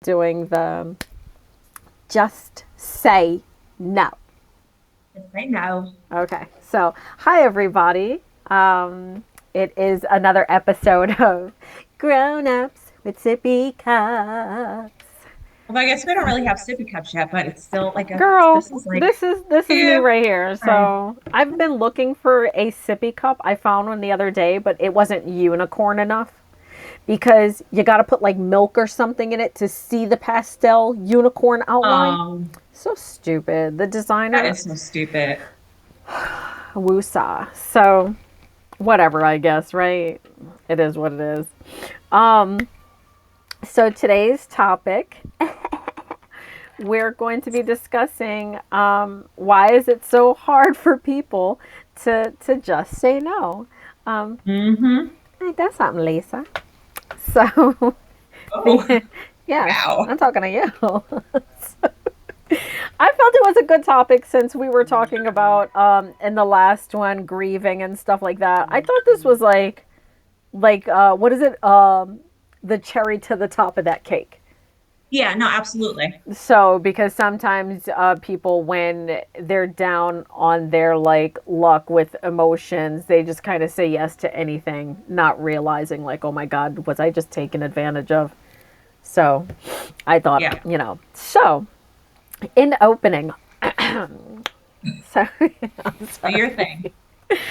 doing the just say no. Yes, I know. Okay, so hi everybody. It is another episode of Grown Ups with Sippy Cups. Well, I guess we don't really have sippy cups yet, but it's still like Girl, this is like, this is me yeah, right here. right. So I've been looking for a sippy cup. I found one the other day, but it wasn't unicorn enough because you got to put like milk or something in it to see the pastel unicorn outline. So stupid. The That designer is so stupid. woosah. So whatever, I guess, right? It is what it is. Um, so today's topic, we're going to be discussing why is it so hard for people to just say no. Um, Mm-hmm. Ain't that something, Lisa? So, Oh, yes, wow. I'm talking to you. I felt it was a good topic since we were talking about in the last one grieving and stuff like that. I thought this was like what is it? The cherry to the top of that cake. Yeah, no, absolutely. So because sometimes people when they're down on their like luck with emotions, they just kind of say yes to anything, not realizing like, oh my God, was I just taken advantage of? So I thought, Yeah. so in opening, so I'm Do your sorry. thing.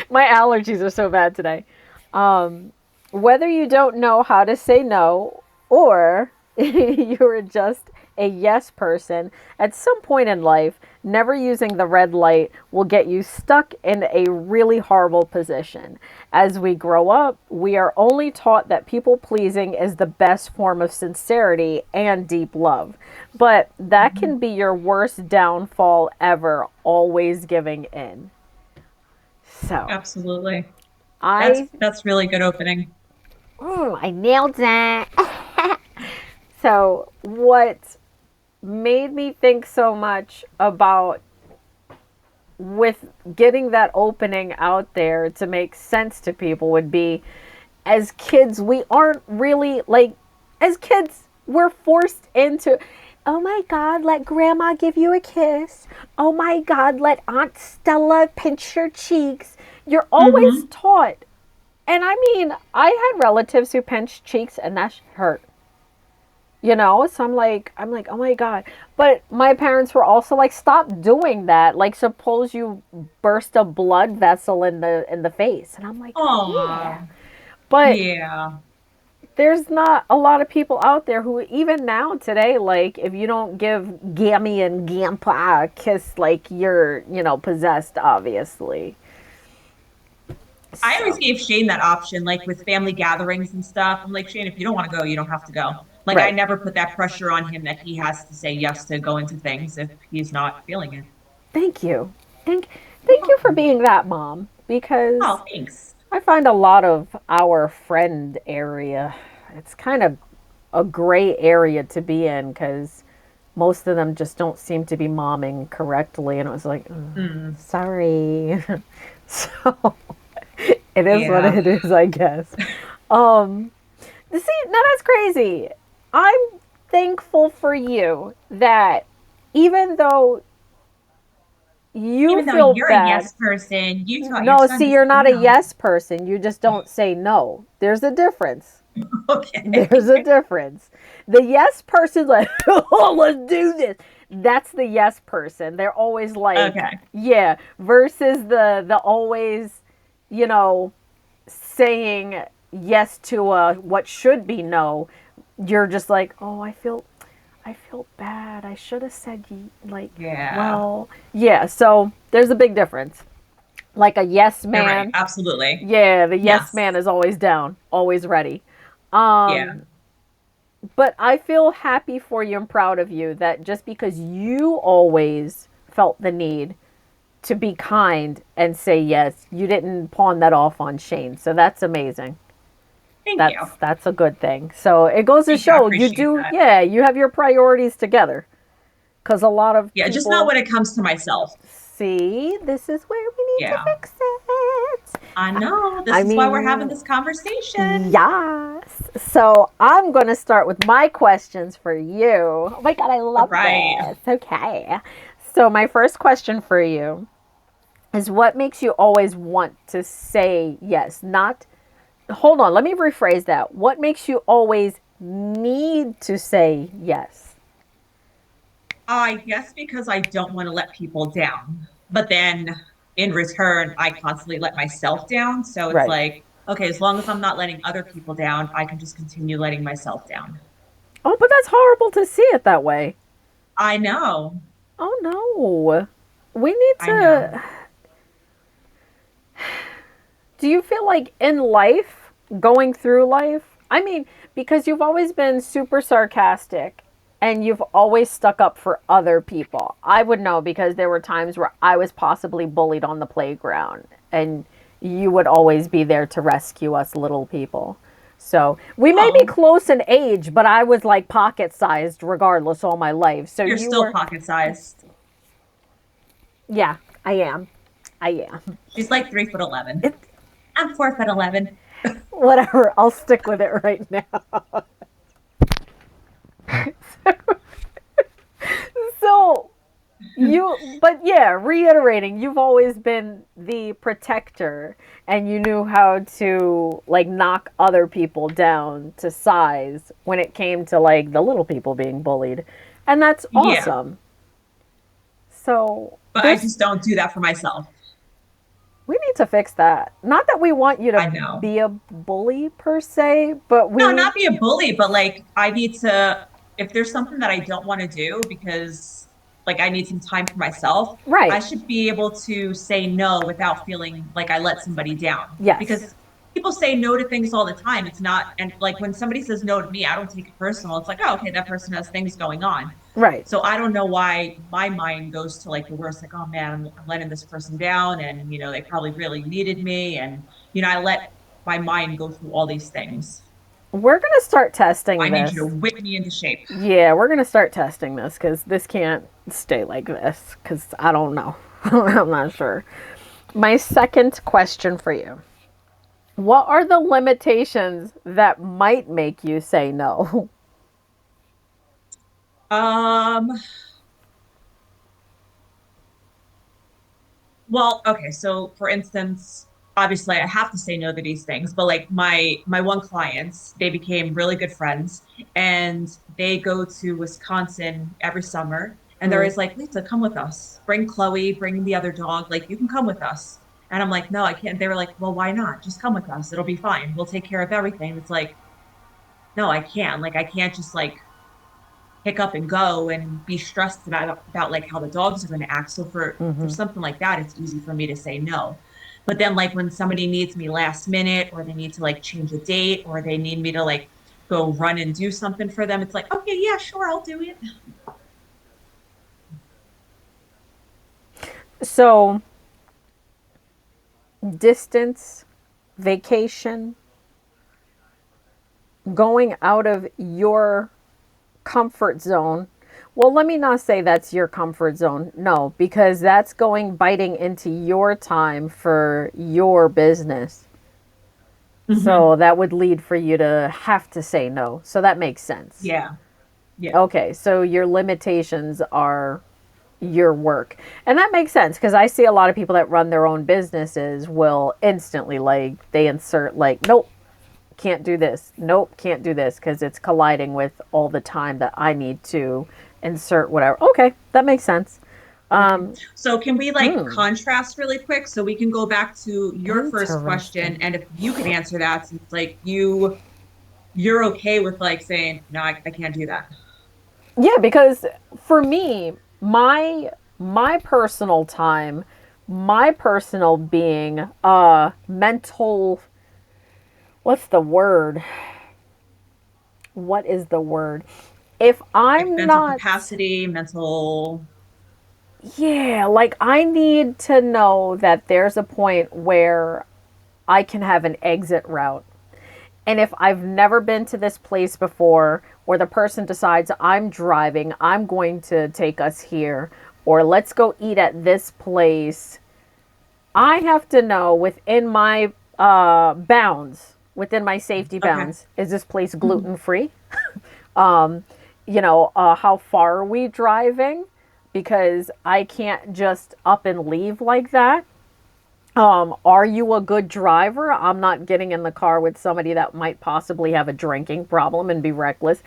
My allergies are so bad today. Um, Whether you don't know how to say no or you're just a yes person, at some point in life, never using the red light will get you stuck in a really horrible position. As we grow up, we are only taught that people pleasing is the best form of sincerity and deep love. But that Mhm. can be your worst downfall ever, always giving in. So, Absolutely. That's I that's really good opening. I nailed that. So, what made me think so much about with getting that opening out there to make sense to people would be as kids, we aren't really like, as kids, we're forced into, oh my God, let grandma give you a kiss. Oh my God, let Aunt Stella pinch your cheeks. You're always Mm-hmm. taught. And I mean, I had relatives who pinched cheeks and that hurt. So I'm like, oh my God. But my parents were also like, stop doing that. Like, suppose you burst a blood vessel in the face. And I'm like, yeah. Oh, But yeah. there's not a lot of people out there who even now today, like if you don't give Gammy and Grandpa a kiss, like you're, possessed, obviously. I always So gave Shane that option, like with family gatherings and stuff. I'm like, Shane, if you don't want to go, you don't have to go. Like, I right. never put that pressure on him that he has to say yes to go into things if he's not feeling it. Thank you. Thank You're thank you for welcome. being that mom because Oh, thanks. I find a lot of our friend area, it's kind of a gray area to be in because most of them just don't seem to be momming correctly. And it was like, Mm, sorry. So it is what yeah. it is, I guess. Um, See, now that's crazy. I'm thankful for you that even though you Even though feel you're a bad, yes person, you taught your no, son see, to you're say not a no. yes person. You just don't say no. There's a difference. Okay. There's a difference. The yes person's like, oh, let's do this. That's the yes person. They're always like, Okay. yeah, versus the always, you know, saying yes to a what should be no. You're just like, oh, I feel bad. I should have said like, Yeah. well, yeah. So there's a big difference. Like a yes You're right. man, Absolutely. yeah, the yes Yes. man is always down, always ready. Yeah. Um, but I feel happy for you and proud of you that just because you always felt the need to be kind and say yes, you didn't pawn that off on Shane. So that's amazing. Thank you. That's a good thing. So it goes to Thank you. I show you appreciate do, that. yeah, you have your priorities together. Because a lot of Yeah, just not people when it comes to myself. see this is where we need to Yeah. fix it. I know. I This is why we're having mean, this conversation. yes. So I'm going to start with my questions for you. Oh my God, I love Right. this. Okay. So, my first question for you is what makes you always want to say yes? Not, hold on, let me rephrase that. What makes you always need to say yes? I guess because I don't want to let people down. But then in return, I constantly let myself down. So it's Right. like, okay, as long as I'm not letting other people down, I can just continue letting myself down. Oh, but that's horrible to see it that way. I know. Oh no. We need I know. to. Do you feel like in life, going through life, I mean, because you've always been super sarcastic and you've always stuck up for other people. I would know because there were times where I was possibly bullied on the playground and you would always be there to rescue us little people. So we may be Oh, close in age, but I was like pocket sized regardless all my life. So you're you still were, pocket sized. yeah, I am. I am. She's like 3 foot 11. It, I'm 4 foot 11. whatever, I'll stick with it right now. So but yeah, reiterating, you've always been the protector and you knew how to like knock other people down to size when it came to like the little people being bullied. And that's Yeah, awesome. So but I there's just don't do that for myself. we need to fix that. Not that we want you to I know. be a bully per se, but we No, need not be a bully, but like I need to, if there's something that I don't want to do because like I need some time for myself, I right. should be able to say no without feeling like I let somebody down. Yes. Because people say no to things all the time. It's not, and like when somebody says no to me, I don't take it personal. It's like, oh, okay, that person has things going on. Right. So I don't know why my mind goes to like the worst, like, oh man, I'm letting this person down. And, they probably really needed me. And, I let my mind go through all these things. We're going to start testing I need you this. to whip me into shape. Yeah, we're going to start testing this because this can't stay like this because I don't know. I'm not sure. My second question for you: what are the limitations that might make you say no? Um, well, okay, so for instance, obviously I have to say no to these things, but like my one clients, they became really good friends and they go to Wisconsin every summer and they're Mm. always like, Lisa, come with us. Bring Chloe, bring the other dog, like you can come with us. And I'm like, no, I can't. They were like, well, why not? Just come with us. It'll be fine. We'll take care of everything. It's like, no, I can't. Like I can't just like pick up and go and be stressed about like how the dogs are going to act. So for Hmm. something like that, it's easy for me to say no. But then like when somebody needs me last minute or they need to like change a date or they need me to like go run and do something for them, it's like, okay, yeah, sure, I'll do it. So, distance, vacation, going out of your comfort zone. Well, let me not say that's your comfort zone. No, because that's going biting into your time for your business. Mm-hmm. So that would lead for you to have to say no. So that makes sense. Yeah. Yeah. Okay, so your limitations are your work. And that makes sense because I see a lot of people that run their own businesses will instantly like they insert like nope, can't do this. Nope, can't do this because it's colliding with all the time that I need to insert whatever. Okay, that makes sense. Okay. Um, So can we like hmm, contrast really quick so we can go back to your first question interesting. and if you could answer that since like you're okay with like saying no, I can't do that. Yeah, because for me, my personal time, my personal being, mental. What's the word? What is the word? If Like I'm mental not, capacity, mental. yeah, like I need to know that there's a point where I can have an exit route. And if I've never been to this place before, or the person decides I'm driving, I'm going to take us here, or let's go eat at this place, I have to know within my bounds, within my safety Okay. bounds, is this place Mhm. gluten free? um, how far are we driving? Because I can't just up and leave like that. Are you a good driver? I'm not getting in the car with somebody that might possibly have a drinking problem and be reckless.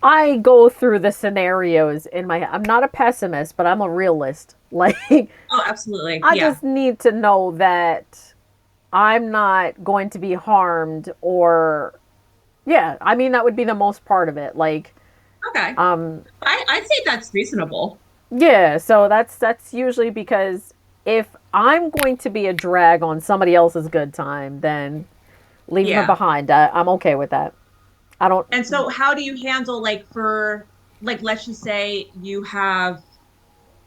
I go through the scenarios in my head. I'm not a pessimist, but I'm a realist. Like, Oh, absolutely. I Yeah. just need to know that I'm not going to be harmed or, yeah, I mean, that would be the most part of it. Like, Okay. um, I'd say that's reasonable. yeah, so that's usually because if I'm going to be a drag on somebody else's good time, then leave them Yeah. behind. I'm okay with that. I don't. And so how do you handle like for like let's just say you have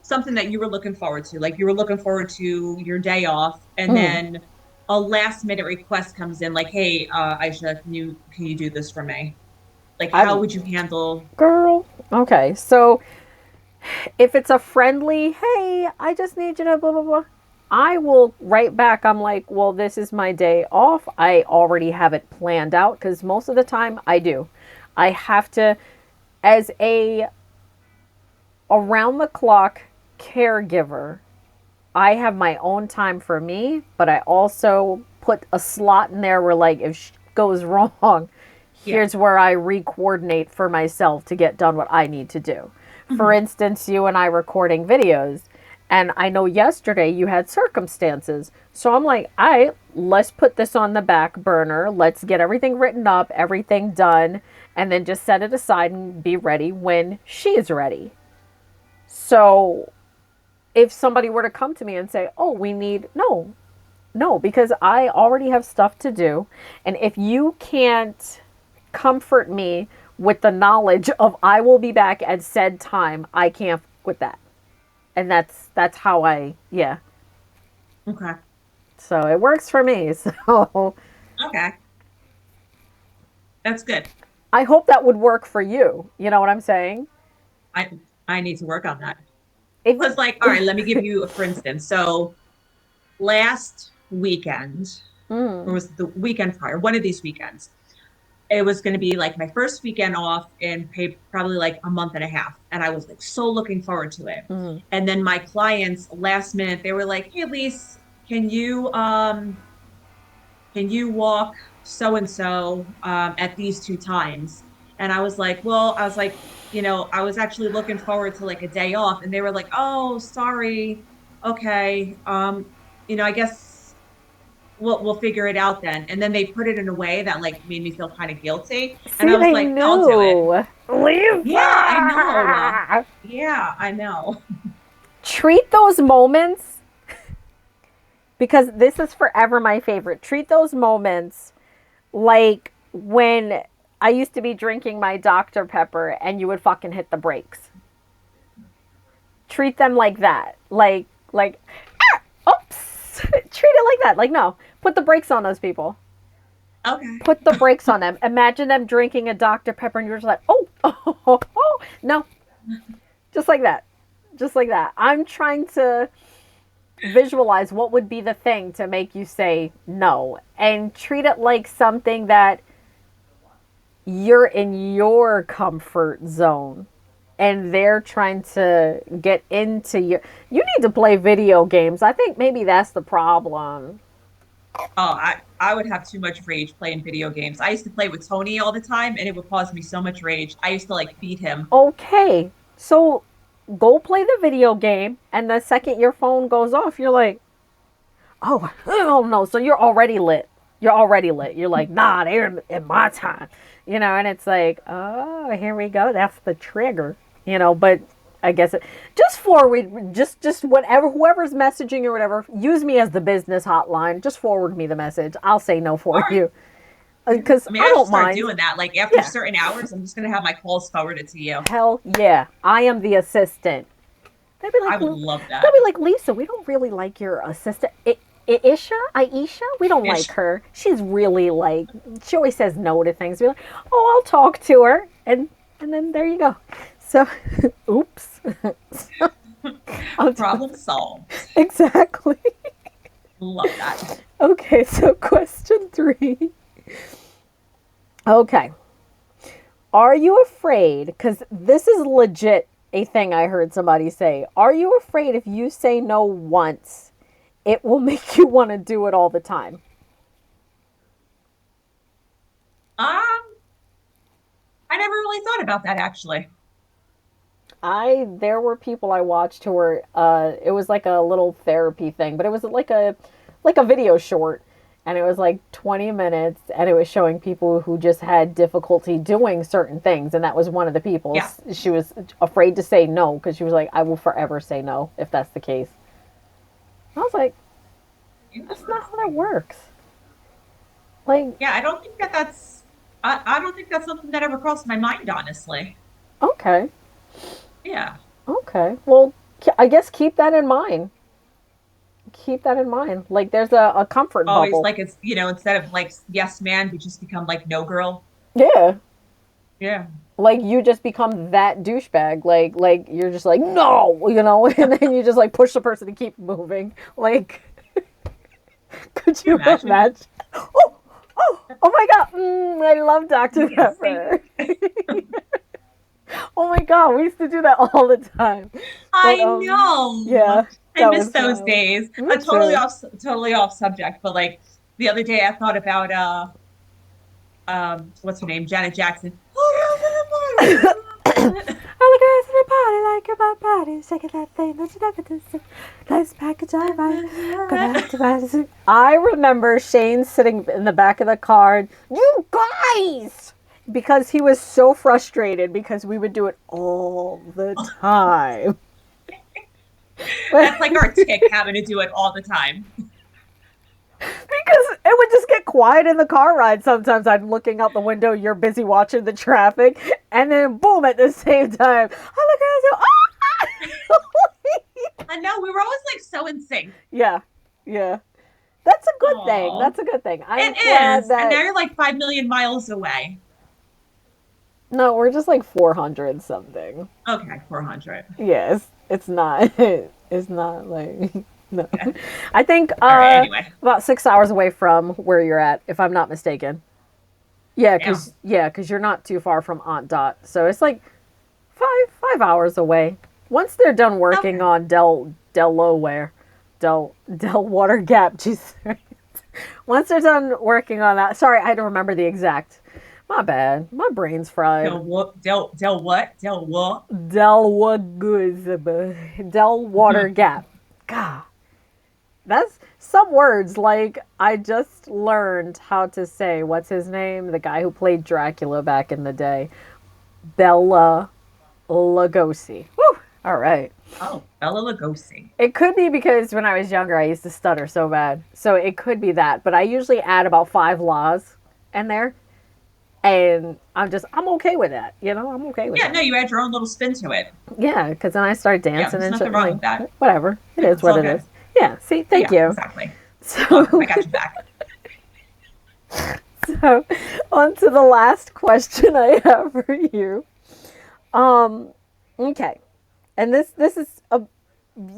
something that you were looking forward to, like you were looking forward to your day off, and Mm, then a last minute request comes in like, hey, Aisha, can you do this for me? Like how I'm would you handle? girl. Okay, so if it's a friendly, hey, I just need you to blah blah blah, I will write back. I'm like, well, this is my day off. I already have it planned out because most of the time I do. I have to, as a around the clock caregiver, I have my own time for me, but I also put a slot in there where, like, if shit goes wrong, Yeah. here's where I re coordinate for myself to get done what I need to do. For Mhm. instance, you and I recording videos, and I know yesterday you had circumstances. So I'm like, all right, let's put this on the back burner. Let's get everything written up, everything done, and then just set it aside and be ready when she is ready. So if somebody were to come to me and say, "Oh, we need," no, no, because I already have stuff to do. And if you can't comfort me with the knowledge of I will be back at said time, I can't with that. And that's how yeah. Okay. So it works for me. So Okay. That's good. I hope that would work for you. You know what I'm saying? I I need to work on that. If Because like, all right, let me give you a for instance. So last weekend, or mm, was it the weekend prior, one of these weekends, it was going to be like my first weekend off in probably like a month and a half. And I was like so looking forward to it. mm, And then my clients last minute, they were like, hey, Lise, can you can you walk so and so at these two times? And I was like, well, I was like, I was actually looking forward to like a day off. And they were like, oh, sorry. Okay. I guess we'll figure it out then. And then they put it in a way that like made me feel kind of guilty. And see, I was they like, no, I'll do it. knew. Yeah, I know. Lisa! Yeah, I know. Treat those moments, because this is forever my favorite. Treat those moments like when I used to be drinking my Dr. Pepper and you would fucking hit the brakes. Treat them like that. Like, oops. Treat it like that. Like, no, put the brakes on those people. Okay. Put the brakes on them. Imagine them drinking a Dr. Pepper and you're just like, oh, oh, oh, oh. No, just like that. Just like that. I'm trying to visualize what would be the thing to make you say no and treat it like something that you're in your comfort zone and they're trying to get into you need to play video games. I think maybe that's the problem. Oh, I would have too much rage playing video games. I used to play with Tony all the time and it would cause me so much rage. I used to like beat him. Okay, so go play the video game and the second your phone goes off you're like, oh no, so you're already lit. You're already lit. You're like, nah, they're in my time. And it's like, oh, here we go. That's the trigger. But I guess just forward, just whatever, whoever's messaging or whatever, use me as the business hotline. Just forward me the message. I'll say no All for right. you. Yeah. Because I mean, I I should don't start mind. doing that. Like after Yeah. certain hours, I'm just gonna have my calls forwarded to you. Hell yeah. I am the assistant. They'd be I like, would love they'll that. be like, Lisa, we don't really like your assistant. Aisha, we don't like Ish. her. She's really like, she always says no to things. Be like, oh, I'll talk to her, and then there you go. So, oops. Problem solved. Exactly. Love that. Okay, so question 3. Okay. Are you afraid? Because this is legit a thing I heard somebody say. Are you afraid if you say no once, it will make you want to do it all the time? Um, I never really thought about that actually. There were people I watched who were it was like a little therapy thing, but it was like a video short, and it was like 20 minutes, and it was showing people who just had difficulty doing certain things, and that was one of the people. Yeah. She was afraid to say no because she was like, I will forever say no if that's the case. I was like, that's not how that Interesting. works. Like, Yeah, I don't think that that's I don't think that's something that ever crossed my mind, honestly. okay, Yeah. okay. Well, I guess keep that in mind. Keep that in mind. Like, there's a comfort Always bubble. like it's, instead of like yes man, we just become like no girl. Yeah. Yeah. Like you just become that douchebag. Like you're just like no, and then you just like push the person to keep moving. Like, could Can you you imagine? imagine? Oh my god! I love Dr Yes. Pepper. Oh my god, we used to do that all the time. But I know. yeah, I that miss was those wild. days. Me too. Totally off subject, but like the other day I thought about what's her name? Janet Jackson. All the girls in the party like your body, shaking that thing that you never do. Let's pack a jive right. Gonna have to buy this. I remember Shane sitting in the back of the car. You guys, because he was so frustrated because we would do it all the time. But That's like our tick having to do it all the time. because it would just get quiet in the car ride. Sometimes I'm looking out the window, you're busy watching the traffic, and then boom at the same time. All the girls go, I know we were always like so in sync. yeah, yeah. That's a good thing. Oh, That's a good thing. I'm it glad is. And now that you're like 5 million miles away. no, we're just like 400 something. Okay, 400. Yes, it's not. It's not like no. Yeah. I think All right. Anyway, about 6 hours away from where you're at, if I'm not mistaken. yeah. Yeah, because you're not too far from Aunt Dot, so it's like 5 hours away. Once they're done working Okay. on Del Loware, Del Water Gap, Jesus. Once they're done working on that, sorry, I don't remember the exact. My bad. My brain's fried. Del what? Del what? Del what? Del Water Gap. God, that's some words. Like I just learned how to say what's his name, the guy who played Dracula back in the day, Bella Lugosi. Woo! All right. Oh, Bella Lugosi. It could be because when I was younger, I used to stutter so bad. So it could be that. But I usually add about 5 laws in there. And I'm okay with that. I'm okay with Yeah, no, that. you add your own little spin to it. Yeah, because then I start Yeah, dancing there's and nothing shit. wrong Like, with that. whatever. It Yeah, is it's what all it is. good. Yeah, see, thank Yeah, you. exactly. Welcome. So, I got you back. so on to the last question I have for you. Um, okay. And this is a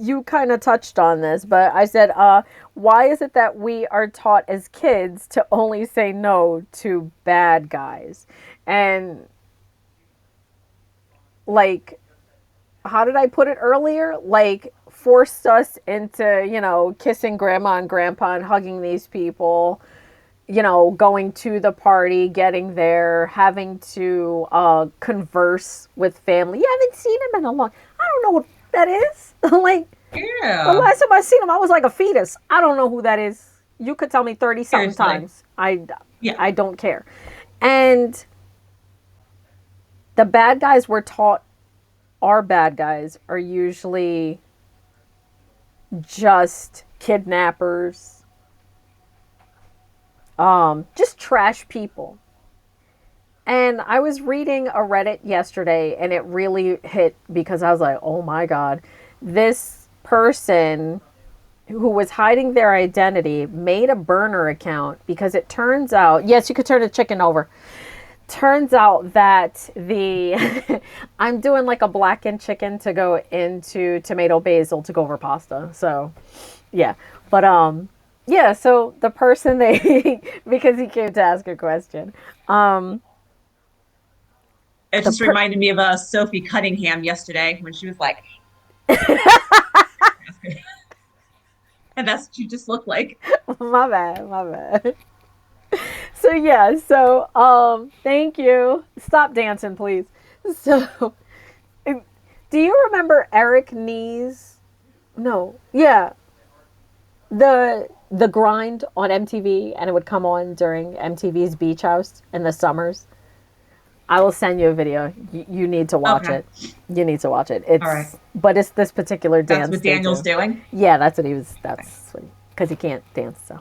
you kind of touched on this, but I said, why is it that we are taught as kids to only say no to bad guys? And like, how did I put it earlier? Like, forced us into, kissing grandma and grandpa and hugging these people, going to the party, getting there, having to converse with family. You haven't seen him in a long. I don't know what that is. Like the Yeah, last time I seen him, I was like a fetus. I don't know who that is. You could tell me 30 something seriously. times. I Yeah, I don't care. And the bad guys we're taught are bad guys are usually just kidnappers, just trash people. And I was reading a Reddit yesterday and it really hit because I was like, oh my God, this person who was hiding their identity made a burner account because it turns out, yes, you could turn a chicken over. Turns out that the I'm doing like a blackened chicken to go into tomato basil to go over pasta. So, yeah. But yeah, so the person they because he came to ask a question. Um It the just per reminded me of Sophie Cunningham yesterday when she was like, and that's what you just look like. my bad, my bad. So yeah, so thank you. Stop dancing, please. So do you remember Eric Nees? No. Yeah, the grind on MTV, and it would come on during MTV's Beach House in the summers. I will send you a video. You need to watch Okay. it. You need to watch it. All right. But it's this particular That's dance what they Daniel's do. doing. Yeah, that's what he was. Okay. That's because he can't dance. So,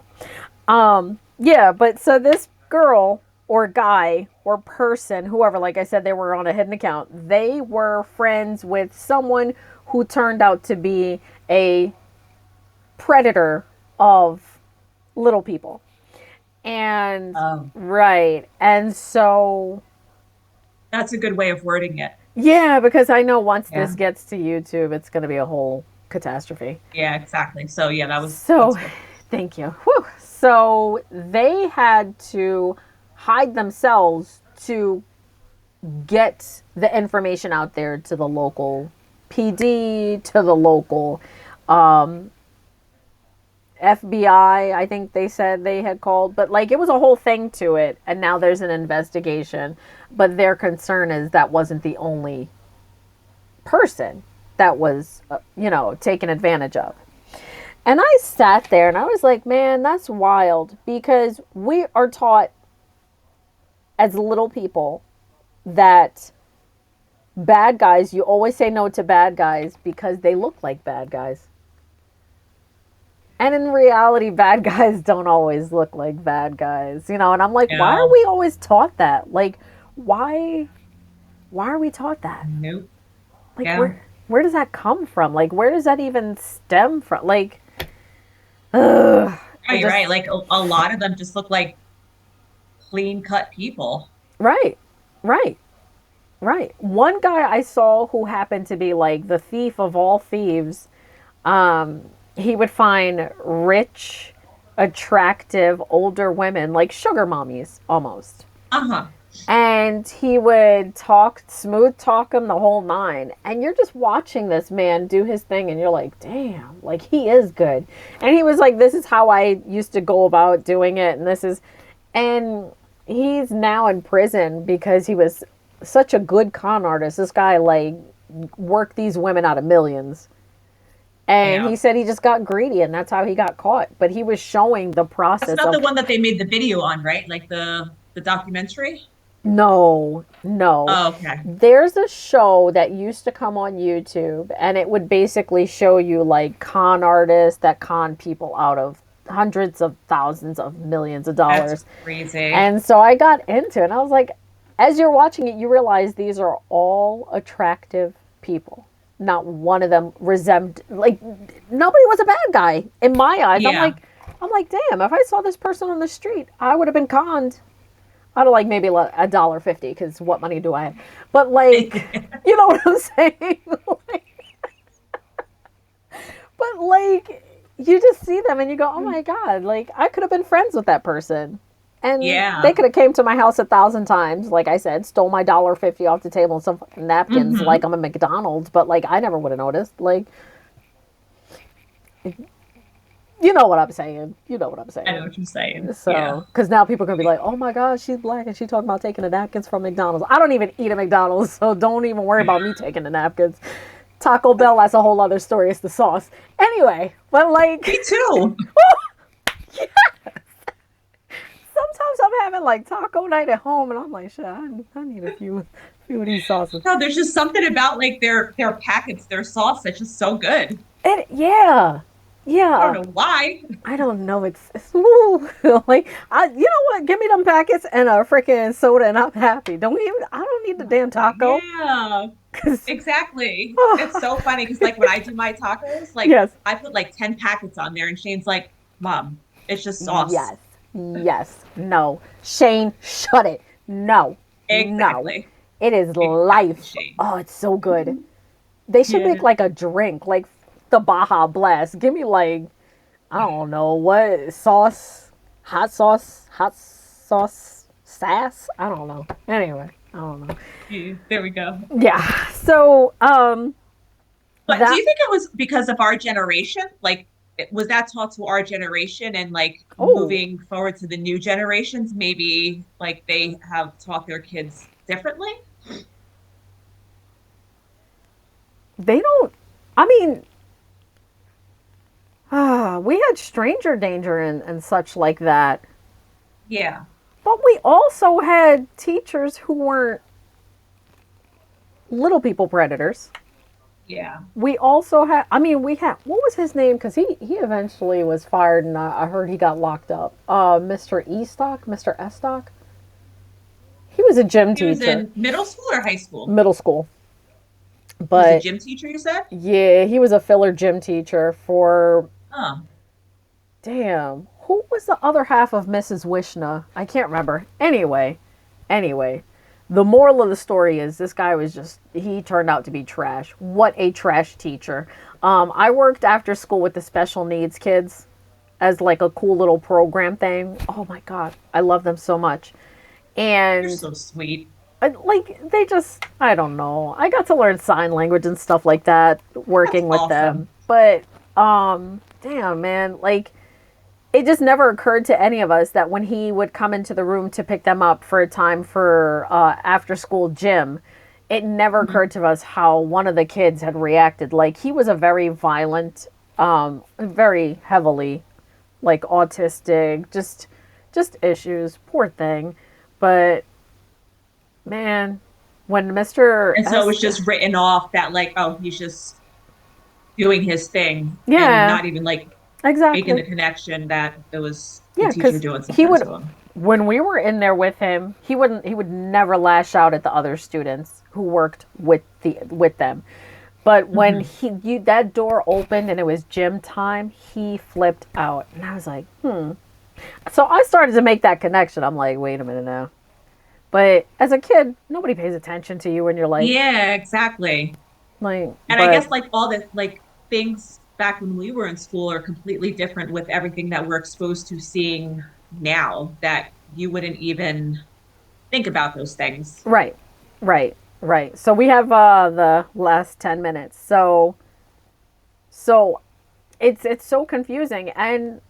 yeah. But so this girl or guy or person, whoever, like I said, they were on a hidden account. They were friends with someone who turned out to be a predator of little people. And Oh, right. And so that's a good way of wording it. yeah, because I know once this Yeah. gets to YouTube, it's going to be a whole catastrophe. Yeah, exactly. So yeah, that's So, good. thank you. Whew. So, they had to hide themselves to get the information out there to the local PD, to the local um, FBI, I think they said they had called, but like it was a whole thing to it. And now there's an investigation. But their concern is that wasn't the only person that was, taken advantage of. And I sat there and I was like, man, that's wild because we are taught as little people that bad guys, you always say no to bad guys because they look like bad guys. And in reality, bad guys don't always look like bad guys, and I'm like, why are No, we always taught that? Like, why are we taught that? nope. Like, Yeah. where does that come from? Like, where does that even stem from? Like, ugh, Oh, it you're just right. Like a lot of them just look like clean cut people. right, right, right. One guy I saw who happened to be like the thief of all thieves. He would find rich, attractive older women, like sugar mommies almost. Uh-huh. And he would talk, smooth talk him the whole nine. And you're just watching this man do his thing, and you're like, damn, like he is good. And he was like, this is how I used to go about doing it. And he's now in prison because he was such a good con artist. This guy, like, worked these women out of millions. And Yeah. he said he just got greedy, and that's how he got caught. But he was showing the That's process not the of one that they made the video on, right? Like the documentary? no, no. Oh, okay. There's a show that used to come on YouTube, and it would basically show you like con artists that con people out of hundreds of thousands of millions of That's dollars. crazy. And so I got into it, and I was like, as you're watching it, you realize these are all attractive people. Not one of them like nobody was a bad guy in my eyes. Yeah. I'm like, damn, if I saw this person on the street, I would have been conned out of like maybe $1.50 because what money do I have? But like, you know what I'm saying? But like, you just see them and you go, oh my god, like I could have been friends with that person, and they Yeah. could have came to my house 1,000 times. Like I said, stole my $1.50 off the table and some fucking napkins, like Hmm. I'm a McDonald's. But like, I never would have noticed. Like, you know what I'm saying? You know what I'm I know saying? what you're saying. Yeah. So, because now people are gonna be like, "Oh my God, she's black and she talking about taking the napkins from McDonald's." I don't even eat at McDonald's, so don't even worry about me taking the napkins. Taco Bell, that's a whole other story. It's the sauce, anyway. But Me like, too. sometimes I'm having like taco night at home, and I'm like, "Shit, I need few of these sauces." No, there's just something about like their packets, their sauce that's just so good. Yeah, I don't yeah. know why. I don't know. It's like you know what? Give me them packets and a freaking soda, and I'm happy. Don't even. I don't need the damn taco. Yeah, Cause exactly. It's so funny because like when I do my tacos, like yes, I put like 10 packets on there and Shane's like, Mom, it's just sauce. yes, yes. No, Shane, shut it. No, no. Exactly. It is Exactly, life. Shane. Oh, it's so good. They should make Yeah. like a drink, like the Baja Blast. Give me like I don't know what sauce, hot sauce, sass. I don't know. Anyway, I don't know. Yeah, there we go. Yeah. So, But do that. you think it was because of our generation? Like, was that taught to our generation and like Oh, moving forward to the new generations, maybe like they have taught their kids differently? they don't. I mean, we had stranger danger and such like that, Yeah. but we also had teachers who weren't little people predators. Yeah. We also had, I mean, we had, what was his name? Because he eventually was fired and I heard he got locked up. Mr. Estock, Mr. Estock. He was a gym He was teacher, in middle school or high school? middle school. He was a But gym teacher, you said? yeah, he was a filler gym teacher for, Oh. damn, who was the other half of Mrs. Wishna? I can't remember. Anyway, the moral of the story is this guy was just, he turned out to be trash. What a trash teacher. I worked after school with the special needs kids as like a cool little program thing. Oh my God, I love them so much. You're And so sweet. like they just, I don't know. I got to learn sign language and stuff like that That's working with them. awesome. But damn man, like it just never occurred to any of us that when he would come into the room to pick them up for a time for after school gym, it never Mhm. occurred to us how one of the kids had reacted. Like he was a very violent, very heavily like autistic, just issues. Poor thing. But man, when Mr. And so it was S, just written off that like, oh, he's just doing his thing and yeah, not even like making the exactly. connection that it was the Yeah, teacher because doing he something would, to him. when we were in there with him, he would never lash out at the other students who worked with them. But when Hmm. he that door opened and it was gym time, he flipped out, and I was like, hmm. So I started to make that connection. I'm like, wait a minute now. But as a kid, nobody pays attention to you when you're Yeah, exactly. And I but guess like all the like things back when we were in school are completely different with everything that we're exposed to seeing now that you wouldn't even think about those things. right, right. So we have the last 10 minutes. So it's so confusing. And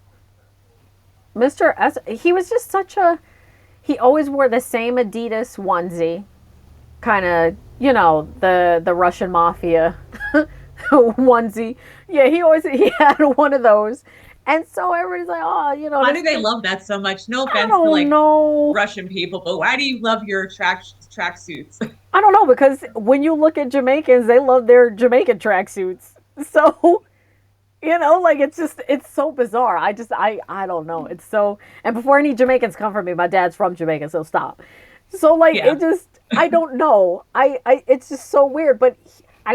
Mr. S, he was just such a, he always wore the same Adidas onesie, kind of, the Russian mafia onesie. Yeah, he had one of those. And so everybody's like, oh, Why this do they kid, love that so much? No I offense to don't like know. Russian people, but why do you love your track suits? I don't know because when you look at Jamaicans, they love their Jamaican tracksuits. So, like it's so bizarre. I don't know. It's so, and before any Jamaicans come for me, my dad's from Jamaica, so stop. So like it Yeah. just, I don't know. I it's just so weird. But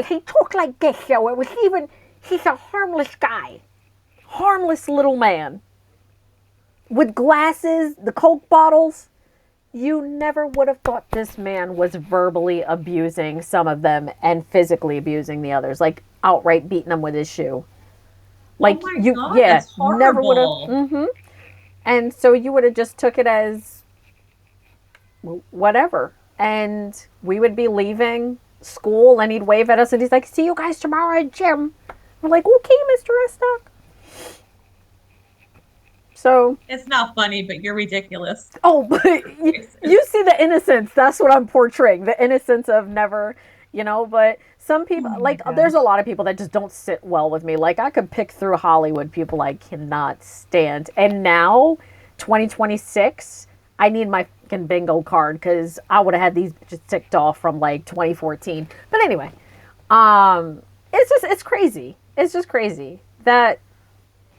he talk like this, so it was even. He's a harmless guy, harmless little man with glasses, the Coke bottles. You never would have thought this man was verbally abusing some of them and physically abusing the others, like outright beating them with his shoe. Oh Like my you, God, yeah, that's never would have. horrible. Mm-hmm. And so you would have just took it as whatever. And we would be leaving school, and he'd wave at us, and he's like, "See you guys tomorrow at gym." We're like, "Okay, Mr. Estock." So, It's not funny, but you're ridiculous. oh, but you see the innocence. That's what I'm portraying. The innocence of never, But some people, Oh my like, there's a gosh. lot of people that just don't sit well with me. Like, I could pick through Hollywood people I cannot stand. And now, 2026, I need my fucking bingo card because I would have had these bitches ticked off from like 2014. But anyway, it's crazy. It's just crazy that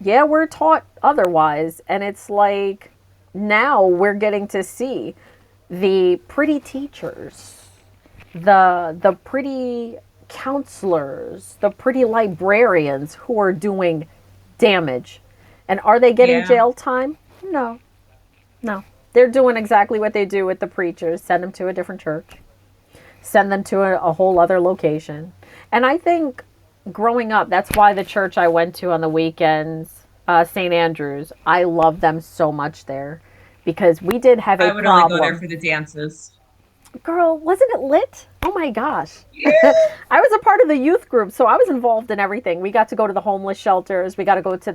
yeah, we're taught otherwise. And it's like now we're getting to see the pretty teachers, the pretty counselors, the pretty librarians who are doing damage. And are they getting Yeah. jail time? No. No. They're doing exactly what they do with the preachers. Send them to a different church. Send them to a whole other location. And I think growing up, that's why the church I went to on the weekends St. Andrews. I love them so much there because we did have a I would only go there problem. for the dances. Girl, wasn't it lit? Oh my gosh. Yeah. I was a part of the youth group, so I was involved in everything. We got to go to the homeless shelters. We got to go to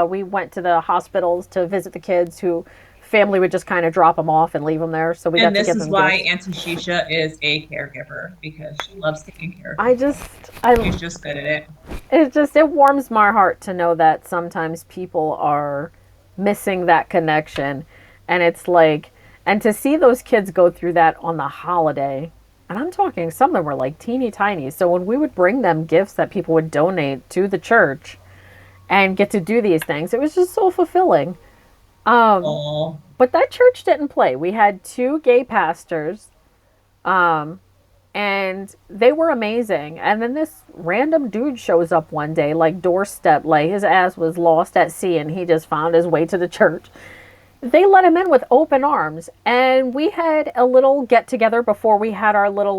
we went to the hospitals to visit the kids who family would just kind of drop them off and leave them there. So we got And to this give is them why gifts. Auntie Shisha is a caregiver because she loves taking care of I people. just, I, She's just good at it. it warms my heart to know that sometimes people are missing that connection. And it's like, and to see those kids go through that on the holiday, and I'm talking, some of them were like teeny tiny. So when we would bring them gifts that people would donate to the church and get to do these things, it was just so fulfilling. Um, Oh, but that church didn't play. We had two gay pastors, um, and they were amazing. And then this random dude shows up one day, like doorstep, like his ass was lost at sea, and he just found his way to the church. They let him in with open arms, and we had a little get together before we had our little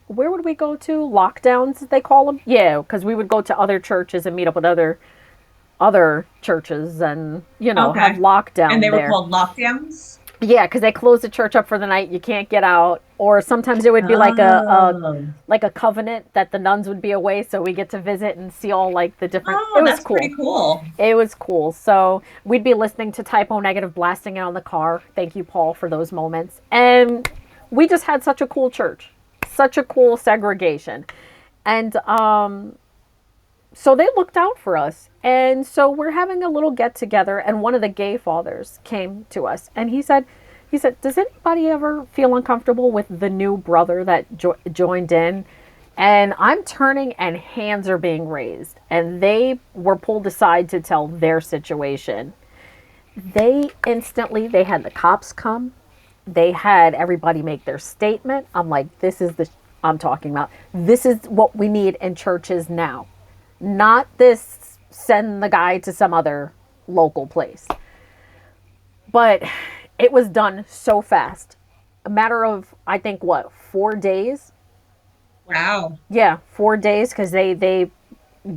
where would we go to, lockdowns they call them, yeah, because we would go to other churches and meet up with other churches and have okay. And lockdown they were there. called lockdowns. Yeah, because they closed the church up for the night. You can't get out. Or sometimes it would be like Oh, like a covenant that the nuns would be away, so we get to visit and see all like the different. oh, It was that's cool. pretty cool. It was cool. So we'd be listening to Typo Negative blasting it on the car. Thank you, Paul, for those moments. And we just had such a cool church, such a cool segregation, and so they looked out for us. And so we're having a little get together, and one of the gay fathers came to us, and he said, "Does anybody ever feel uncomfortable with the new brother that joined in?" And I'm turning, and hands are being raised, and they were pulled aside to tell their situation. They had the cops come. They had everybody make their statement. I'm like, this is the I'm talking about. This is what we need in churches now. Not this send the guy to some other local place. But it was done so fast. A matter of, I think, what, 4 days? Wow. Yeah, 4 days, because they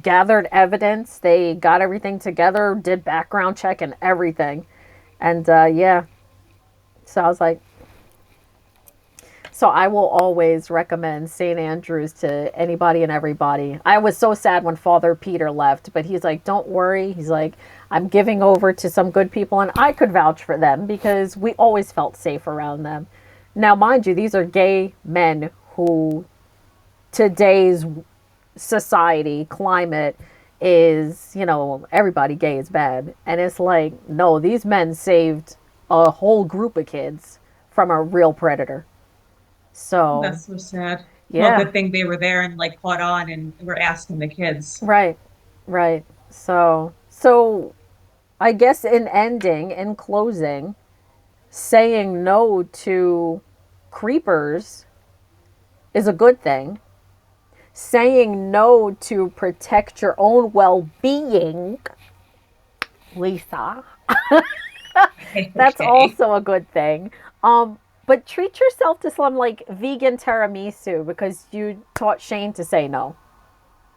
gathered evidence, they got everything together, did background check and everything, and yeah. So I was like, so I will always recommend St. Andrews to anybody and everybody. I was so sad when Father Peter left, but he's like, don't worry. He's like, I'm giving over to some good people, and I could vouch for them because we always felt safe around them. Now, mind you, these are gay men who today's society, climate is, everybody gay is bad. And it's like, no, these men saved a whole group of kids from a real predator. So, That's so sad. Well, yeah, good thing they were there and like caught on and were asking the kids. right, right. So I guess in closing, saying no to creepers is a good thing. Saying no to protect your own well-being, Lisa, that's Okay. also a good thing. But treat yourself to some like vegan tiramisu because you taught Shane to say no,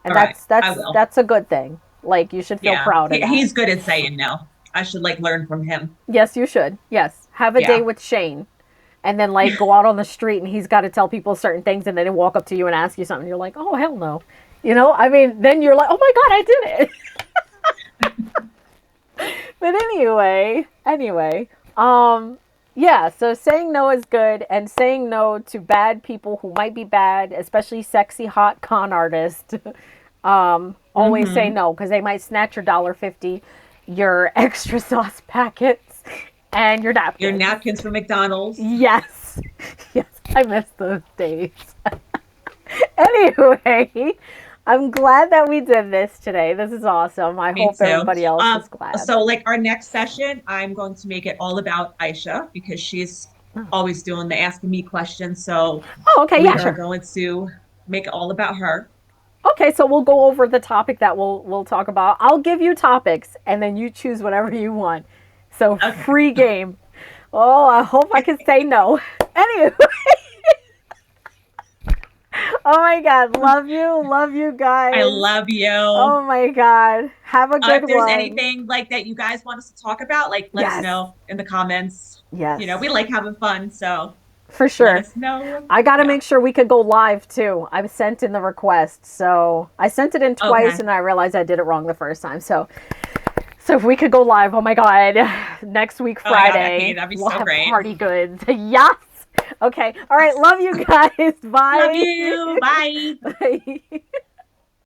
and All right. that's I that's will. that's a good thing. Like you should feel Yeah. proud of that. He's good at saying no. I should like learn from him. Yes, you should. Yes, have a day Yeah. with Shane, and then like go out on the street and he's got to tell people certain things, and then he'll walk up to you and ask you something. You're like, oh hell no, I mean, then you're like, oh my god, I did it. But anyway, yeah. So saying no is good, and saying no to bad people who might be bad, especially sexy hot con artists. Always say Hmm. no because they might snatch your $1.50, your extra sauce packets, and your Your napkins. napkins from McDonald's. Yes, yes, I miss those days. Anyway, I'm glad that we did this today. This is awesome. I Me hope too. everybody else is glad. So like our next session, I'm going to make it all about Aisha because she's always doing the asking me questions. So Oh, okay, we yeah, are sure. going to make it all about her. Okay, so we'll go over the topic that we'll talk about. I'll give you topics, and then you choose whatever you want. So Okay. free game. Oh, I hope I can say no. Anyway, Oh my God. Love you. Love you I guys. love you. Oh my God. Have a If good there's one. anything like that you guys want us to talk about, like let us Yes. know in the comments. Yes. We like having fun, so For let sure. us know. I got to Yeah. make sure we could go live too. I sent in the request. So I sent it in twice Okay. and I realized I did it wrong the first time. So if we could go live, oh my God, next week, Oh my God, Becky, Friday, that'd be we'll so have great. party goods. Yes. Okay. All right. Love you guys. Love Bye. you. Bye. Bye.